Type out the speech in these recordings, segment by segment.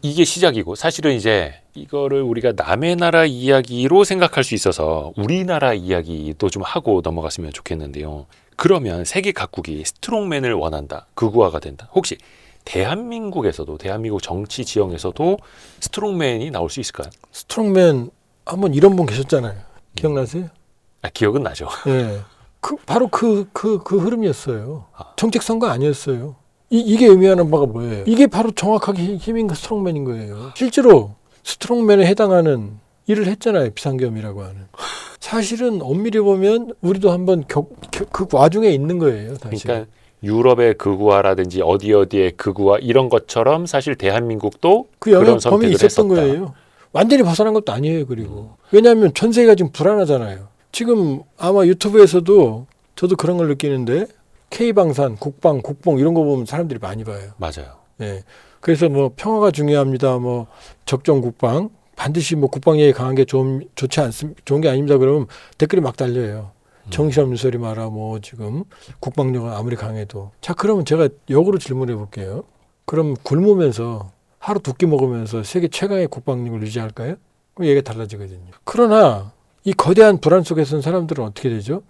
이게 시작이고 사실은 이제 이거를 우리가 남의 나라 이야기로 생각할 수 있어서 우리나라 이야기도 좀 하고 넘어갔으면 좋겠는데요. 그러면 세계 각국이 스트롱맨을 원한다. 극우화가 된다. 혹시 대한민국에서도 대한민국 정치 지형에서도 스트롱맨이 나올 수 있을까요? 스트롱맨 한번 이런 분 계셨잖아요. 기억나세요? 기억은 나죠. 네. 바로 그 흐름이었어요. 정책 선거 아니었어요. 이게 의미하는 바가 뭐예요? 이게 바로 정확하게 힘인 스트롱맨인 거예요. 실제로 스트롱맨에 해당하는 일을 했잖아요. 비상계엄이라고 하는. 사실은 엄밀히 보면 우리도 한번 그 와중에 있는 거예요. 사실. 그러니까 유럽의 극우화라든지 어디의 극우화 이런 것처럼 사실 대한민국도 그 영향 그런 범위 선택을 있었던 했었다. 거예요. 완전히 벗어난 것도 아니에요. 그리고 왜냐하면 전 세계가 지금 불안하잖아요. 지금 아마 유튜브에서도 저도 그런 걸 느끼는데 K방산, 국방 이런 거 보면 사람들이 많이 봐요. 맞아요. 네. 그래서 뭐 평화가 중요합니다. 뭐 적정 국방 반드시 뭐 국방 얘기 강한 게 좋은 게 아닙니다. 그러면 댓글이 막 달려요. 정신없는 소리 마라. 뭐 지금 국방력은 아무리 강해도. 자, 그러면 제가 역으로 질문해 볼게요. 그럼 굶으면서 하루 두 끼 먹으면서 세계 최강의 국방력을 유지할까요? 그럼 얘기가 달라지거든요. 그러나 이 거대한 불안 속에서는 사람들은 어떻게 되죠?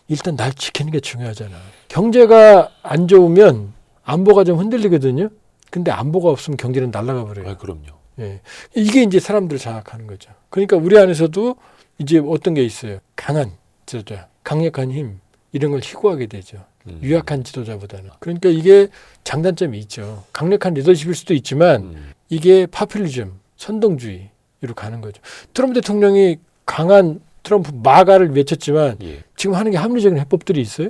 일단 날 지키는 게 중요하잖아. 경제가 안 좋으면 안보가 좀 흔들리거든요. 근데 안보가 없으면 경제는 날아가 버려요. 그럼요. 예. 이게 이제 사람들을 장악하는 거죠. 그러니까 우리 안에서도 이제 어떤 게 있어요. 강한 지도자, 강력한 힘 이런 걸 희구하게 되죠. 유약한 지도자보다는. 그러니까 이게 장단점이 있죠. 강력한 리더십일 수도 있지만 이게 파퓰리즘, 선동주의로 가는 거죠. 트럼프 대통령이 강한 트럼프 마가를 외쳤지만 지금 하는 게 합리적인 해법들이 있어요?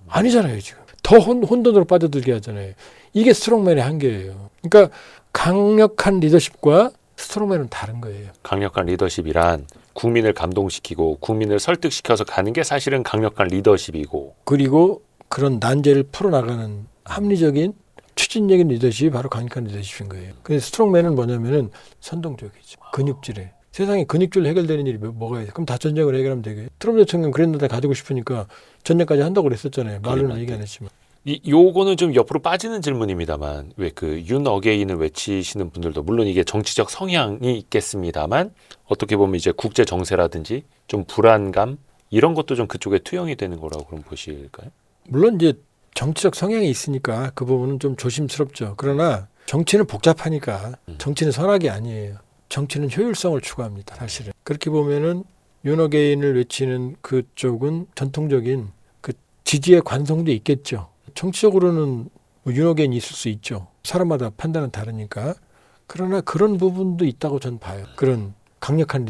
아니잖아요. 지금. 더 혼돈으로 빠져들게 하잖아요. 이게 스트롱맨의 한계예요. 그러니까 강력한 리더십과 스트롱맨은 다른 거예요. 강력한 리더십이란 국민을 감동시키고 국민을 설득시켜서 가는 게 사실은 강력한 리더십이고 그리고 그런 난제를 풀어나가는 합리적인 추진적인 리더십이 바로 강력한 리더십인 거예요. 근데 스트롱맨은 뭐냐면은 선동적이죠. 근육질에. 세상에 근육질 해결되는 일이 뭐가 있어요? 그럼 다 전쟁을 해결하면 되겠죠. 트럼프 대통령 그랬는데 가지고 싶으니까 전쟁까지 한다고 그랬었잖아요. 말로는 얘기 안 했지만. 요거는 좀 옆으로 빠지는 질문입니다만 왜 그 윤 어게인을 외치시는 분들도 물론 이게 정치적 성향이 있겠습니다만 어떻게 보면 이제 국제 정세라든지 좀 불안감 이런 것도 좀 그쪽에 투영이 되는 거라고 그럼 보실까요? 물론 이제 정치적 성향이 있으니까 그 부분은 좀 조심스럽죠. 그러나 정치는 복잡하니까 정치는 선악이 아니에요. 정치는 효율성을 추구합니다. 사실은. 그렇게 보면은 윤 어게인을 외치는 그쪽은 전통적인 그 지지의 관성도 있겠죠. 정치적으로는 뭐 윤 어게인이 있을 수 있죠. 사람마다 판단은 다르니까. 그러나 그런 부분도 있다고 전 봐요. 그런 강력한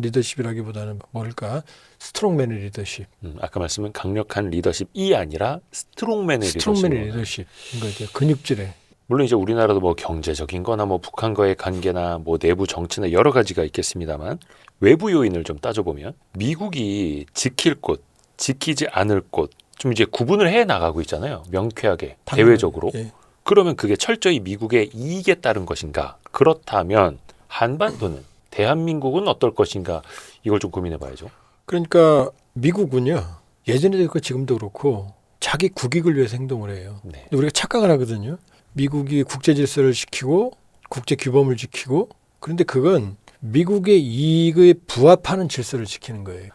리더십이라기보다는 뭘까? 스트롱맨의 리더십. 아까 말씀은 강력한 리더십이 아니라 스트롱맨의 리더십인 거죠. 근육질에. 물론 이제 우리나라도 뭐 경제적인 거나 뭐 북한과의 관계나 뭐 내부 정치나 여러 가지가 있겠습니다만 외부 요인을 좀 따져보면 미국이 지킬 곳, 지키지 않을 곳 좀 이제 구분을 해 나가고 있잖아요. 명쾌하게, 대외적으로. 예. 그러면 그게 철저히 미국의 이익에 따른 것인가? 그렇다면 한반도는 대한민국은 어떨 것인가? 이걸 좀 고민해 봐야죠. 그러니까 미국은요. 예전에도 그렇고 지금도 그렇고 자기 국익을 위해서 행동을 해요. 네. 우리가 착각을 하거든요. 미국이 국제 질서를 지키고 국제 규범을 지키고 그런데 그건 미국의 이익에 부합하는 질서를 지키는 거예요.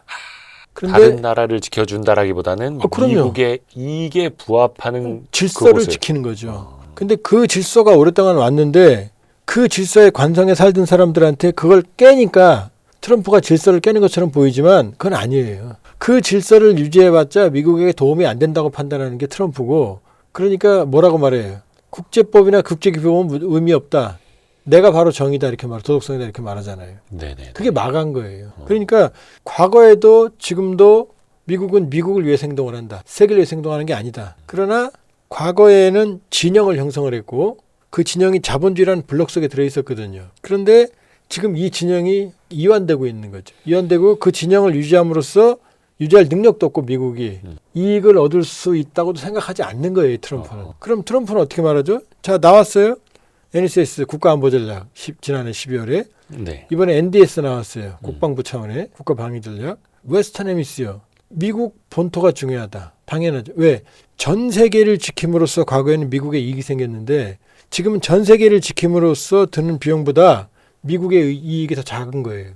그런데 다른 나라를 지켜준다라기보다는 미국의 이익에 부합하는 질서를 그곳을. 지키는 거죠. 근데 그 질서가 오랫동안 왔는데 그 질서의 관성에 살던 사람들한테 그걸 깨니까 트럼프가 질서를 깨는 것처럼 보이지만 그건 아니에요. 그 질서를 유지해봤자 미국에게 도움이 안 된다고 판단하는 게 트럼프고 그러니까 뭐라고 말해요. 국제법이나 국제규범은 의미 없다. 내가 바로 정의다 이렇게 도덕성이다 이렇게 말하잖아요. 네네. 그게 막한 거예요. 그러니까 과거에도 지금도 미국은 미국을 위해서 행동을 한다. 세계를 위해서 행동하는 게 아니다. 그러나 과거에는 진영을 형성을 했고 그 진영이 자본주의라는 블록 속에 들어있었거든요. 그런데 지금 이 진영이 이완되고 있는 거죠. 이완되고 그 진영을 유지함으로써 유지할 능력도 없고 미국이 이익을 얻을 수 있다고도 생각하지 않는 거예요. 트럼프는. 그럼 트럼프는 어떻게 말하죠? 자, 나왔어요. NSS 국가안보전략 지난해 12월에 네. 이번에 NDS 나왔어요. 국방부 차원의 국가방위전략. 웨스턴 헤미스피어 미국 본토가 중요하다. 당연하죠. 왜? 전 세계를 지킴으로써 과거에는 미국에 이익이 생겼는데 지금은 전 세계를 지킴으로써 드는 비용보다 미국의 이익이 더 작은 거예요.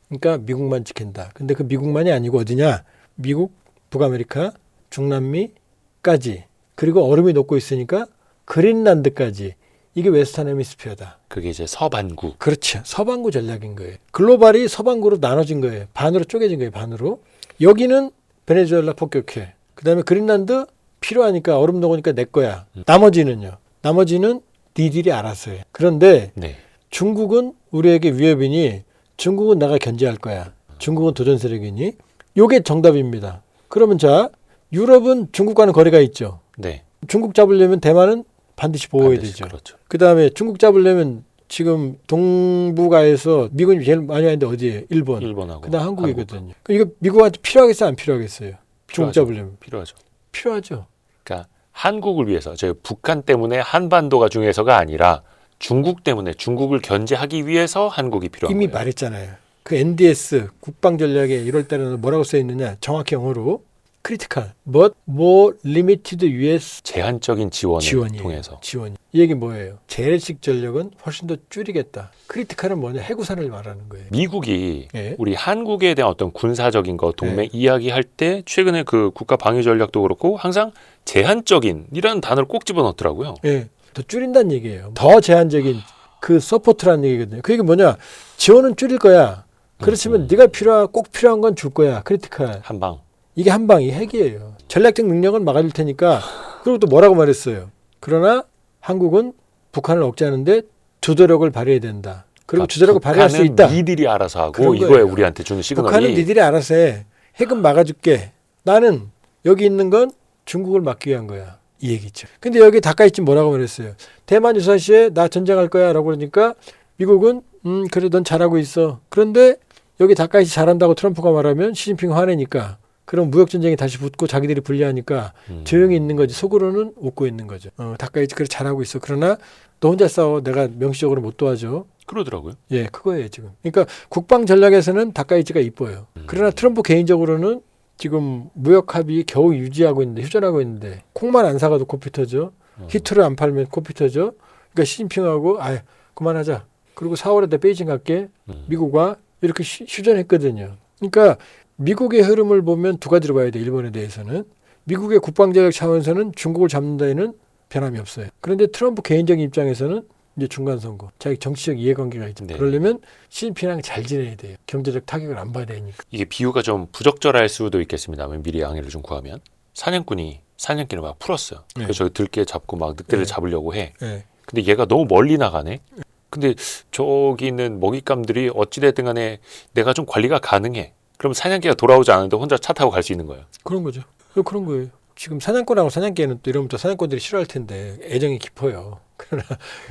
그러니까 미국만 지킨다. 근데 그 미국만이 아니고 어디냐? 미국, 북아메리카, 중남미까지. 그리고 얼음이 녹고 있으니까 그린란드까지. 이게 웨스턴 헤미스피어다. 그게 이제 서반구. 그렇죠. 서반구 전략인 거예요. 글로벌이 서반구로 나눠진 거예요. 반으로 쪼개진 거예요. 반으로. 여기는 베네수엘라 폭격해. 그다음에 그린란드 필요하니까 얼음 녹으니까 내 거야. 나머지는요. 나머지는 니들이 알아서 해. 그런데 네. 중국은 우리에게 위협이니 중국은 내가 견제할 거야. 중국은 도전 세력이니. 요게 정답입니다. 그러면 자, 유럽은 중국과는 거리가 있죠. 네. 중국 잡으려면 대만은 반드시 보호해야 되죠. 그렇죠. 그다음에 중국 잡으려면 지금 동북아에서 미군이 제일 많이 하는데 어디예요? 일본. 일본하고 그다음 한국이거든요. 그럼 이거 미국한테 필요하겠어요? 안 필요하겠어요? 중국 필요하죠. 잡으려면. 필요하죠. 필요하죠. 그러니까 한국을 위해서, 저희 북한 때문에 한반도가 중요해서가 아니라 중국 때문에 중국을 견제하기 위해서 한국이 필요한 이미 거예요. 말했잖아요. 그 NDS 국방전략에 1월 달에는 뭐라고 써 있느냐? 정확히 영어로 critical but more limited US 제한적인 지원을 지원이에요. 통해서. 지원이. 이 얘기 뭐예요? 재래식 전력은 훨씬 더 줄이겠다. 크리티컬은 뭐냐? 해구산을 말하는 거예요. 미국이 예. 우리 한국에 대한 어떤 군사적인 거 동맹 네. 이야기할 때 최근에 그 국가 방위 전략도 그렇고 항상 제한적인이라는 단어를 꼭 집어넣더라고요. 예. 더 줄인다는 얘기예요. 더 제한적인 그 서포트라는 얘기거든요. 그 얘기 뭐냐? 지원은 줄일 거야. 그렇지만 네가 꼭 필요한 건 줄 거야. 크리티컬. 한방. 이게 한 방이 핵이에요. 전략적 능력은 막아줄 테니까. 그리고 또 뭐라고 말했어요. 그러나 한국은 북한을 억제하는데 주도력을 발휘해야 된다. 그리고 주도력을 발휘할 수 있다. 니들이 알아서 하고 그런 이거에 거예요. 우리한테 주는 시그널이 북한은 니들이 알아서 해. 핵은 막아줄게. 나는 여기 있는 건 중국을 막기 위한 거야. 이 얘기죠. 근데 여기 다카이치 뭐라고 말했어요. 대만 유사시에 나 전쟁할 거야 라고 그러니까 미국은 그래 넌 잘하고 있어. 그런데 여기 다카이치 잘한다고 트럼프가 말하면 시진핑 화내니까 그럼 무역전쟁이 다시 붙고 자기들이 불리하니까 조용히 있는 거지. 속으로는 웃고 있는 거죠. 다카이치 그래 잘하고 있어. 그러나 너 혼자 싸워. 내가 명시적으로 못 도와줘. 그러더라고요. 예, 그거예요 지금. 그러니까 국방 전략에서는 다카이치가 이뻐요. 그러나 트럼프 개인적으로는 지금 무역 합의 겨우 유지하고 있는데 휴전하고 있는데 콩만 안 사가도 코피 터져. 히트를 안 팔면 코피 터져. 그러니까 시진핑하고 그만하자. 그리고 4월에 내 베이징 갈게. 미국과 이렇게 휴전했거든요. 그러니까 미국의 흐름을 보면 두 가지로 봐야 돼. 일본에 대해서는. 미국의 국방전략 차원에서는 중국을 잡는 데에는 변함이 없어요. 그런데 트럼프 개인적인 입장에서는 이제 중간선거. 자기 정치적 이해관계가 있죠. 네. 그러려면 시진핑이랑 잘 지내야 돼요. 경제적 타격을 안 받아야 되니까. 이게 비유가 좀 부적절할 수도 있겠습니다만 미리 양해를 좀 구하면 사냥꾼이 사냥개를 막 풀었어요. 네. 그래서 저기 들깨 잡고 막 늑대를 네. 잡으려고 해. 네. 근데 얘가 너무 멀리 나가네. 근데 저기 있는 먹잇감들이 어찌됐든 간에 내가 좀 관리가 가능해. 그럼 사냥개가 돌아오지 않는데 혼자 차 타고 갈 수 있는 거예요. 그런 거죠. 그런 거예요. 지금 사냥꾼하고 사냥개는 또 이러면 또 사냥꾼들이 싫어할 텐데 애정이 깊어요. 그러나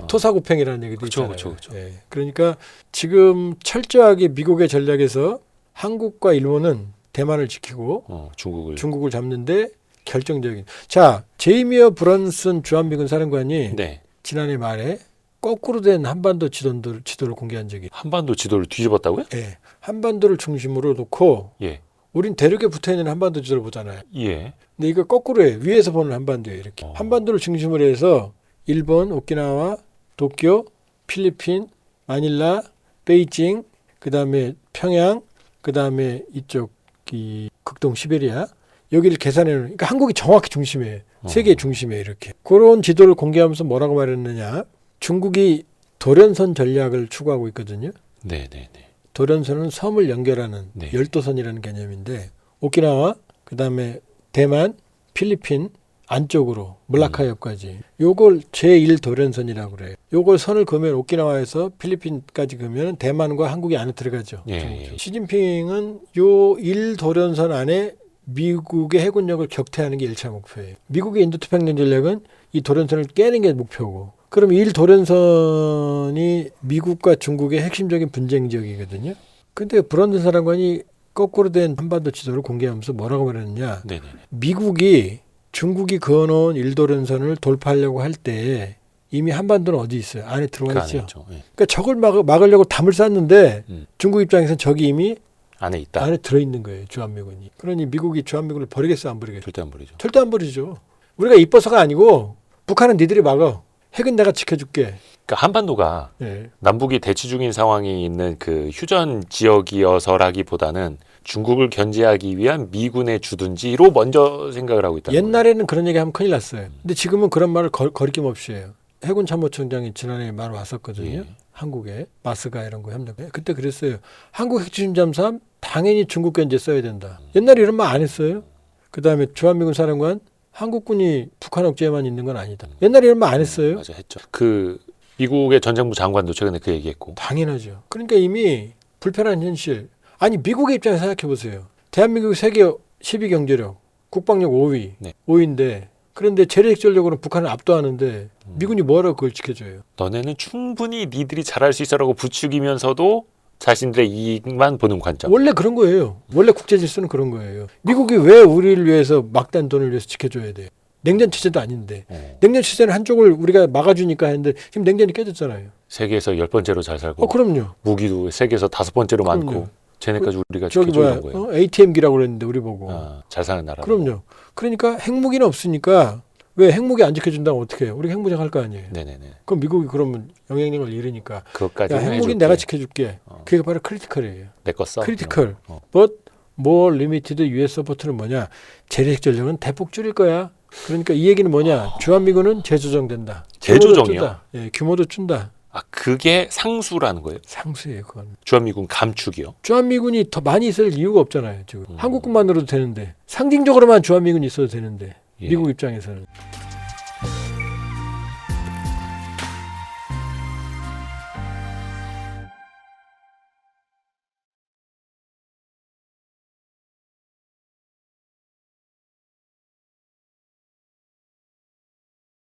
토사구팽이라는 얘기도 그쵸, 있잖아요. 그쵸. 예. 그러니까 지금 철저하게 미국의 전략에서 한국과 일본은 대만을 지키고 중국을 잡는데 결정적인. 자, 제이미어 브런슨 주한미군 사령관이 네. 지난해 말에 거꾸로 된 한반도 지도를 공개한 적이. 한반도 지도를 뒤집었다고요? 예. 한반도를 중심으로 놓고 예. 우린 대륙에 붙어있는 한반도 지도를 보잖아요. 예. 근데 이거 거꾸로 해. 위에서 보는 한반도예요. 이렇게. 한반도를 중심으로 해서 일본, 오키나와, 도쿄, 필리핀, 마닐라, 베이징, 그다음에 평양, 그다음에 이쪽 이 극동 시베리아 여기를 계산해 놓은. 그러니까 한국이 정확히 중심이에요. 세계 중심이에요. 이렇게. 그런 지도를 공개하면서 뭐라고 말했느냐? 중국이 도련선 전략을 추구하고 있거든요. 네, 네, 네. 도련선은 섬을 연결하는 네. 열도선이라는 개념인데 오키나와 그다음에 대만, 필리핀 안쪽으로 몰라카이어까지 요걸 제1도련선이라고 그래요. 요걸 선을 그으면 오키나와에서 필리핀까지 그으면 대만과 한국이 안에 들어가죠. 예. 시진핑은 요 1도련선 안에 미국의 해군력을 격퇴하는 게 1차 목표예요. 미국의 인도태평양 전략은 이 도련선을 깨는 게 목표고 그럼 1도련선이 미국과 중국의 핵심적인 분쟁 지역이거든요. 근데 브런슨 사령관이 거꾸로 된 한반도 지도를 공개하면서 뭐라고 말했느냐. 네네. 미국이 중국이 그어놓은 1도련선을 돌파하려고 할 때 이미 한반도는 어디 있어요? 안에 들어와 있죠. 예. 그러니까 적을 막으려고 담을 쌌는데 중국 입장에서는 적이 이미 안에 있다. 안에 들어있는 거예요. 주한미군이. 그러니 미국이 주한미군을 버리겠어 안 버리겠어? 절대 안 버리죠. 절대 안 버리죠. 우리가 이뻐서가 아니고 북한은 니들이 막어. 핵은 내가 지켜줄게. 그러니까 한반도가 예. 남북이 대치 중인 상황이 있는 그 휴전 지역이어서라기보다는 중국을 견제하기 위한 미군의 주둔지로 먼저 생각을 하고 있다는 거예요. 옛날에는 그런 얘기하면 큰일 났어요. 근데 지금은 그런 말을 거리낌 없이 해요. 해군 참모총장이 지난해 말 왔었거든요. 예. 한국에 마스가 이런 거 협력. 그때 그랬어요. 한국 핵추진 잠수함 당연히 중국 견제 써야 된다. 옛날에 이런 말 안 했어요. 그다음에 주한미군 사령관 한국군이 북한 억제에만 있는 건 아니다. 옛날에 이런 말 안 했어요. 맞아 했죠. 그 미국의 전정부 장관도 최근에 그 얘기했고. 당연하죠. 그러니까 이미 불편한 현실. 아니 미국의 입장에서 생각해 보세요. 대한민국 세계 10위 경제력, 국방력 5위, 네. 5위인데 그런데 재래식 전력으로는 북한을 압도하는데 미군이 뭐라고 그걸 지켜줘요? 너네는 충분히 니들이 잘할 수 있어라고 부추기면서도 자신들의 이익만 보는 관점. 원래 그런 거예요. 원래 국제 질서는 그런 거예요. 미국이 왜 우리를 위해서 막대한 돈을 위해서 지켜줘야 돼요? 냉전 체제도 아닌데. 냉전 체제는 한쪽을 우리가 막아주니까 했는데 지금 냉전이 깨졌잖아요. 세계에서 10번째로 잘 살고 그럼요. 무기도 세계에서 5번째로 그럼요. 많고 쟤네까지 우리가 저기 지켜주는 뭐야 거예요. ATM기라고 그랬는데 우리 보고. 잘 사는 나라. 그럼요. 그러니까 핵무기는 없으니까 왜 핵무기 안 지켜준다면 어떻게 해요? 우리 핵무장 할 거 아니에요. 네네네. 그럼 미국이 그러면 영향력을 잃으니까 그것까지 야, 핵무기는 내가 지켜줄게. 그게 바로 크리티컬이에요. 내거 써. 크리티컬. But more limited US support는 뭐냐? 재래식 전력은 대폭 줄일 거야. 그러니까 이 얘기는 뭐냐? 주한미군은 재조정된다. 재조정이요? 예, 규모도 준다. 그게 상수라는 거예요? 상수예요, 그건. 주한미군 감축이요? 주한미군이 더 많이 있을 이유가 없잖아요, 지금. 한국군만으로도 되는데. 상징적으로만 주한미군이 있어도 되는데. 예. 미국 입장에서는.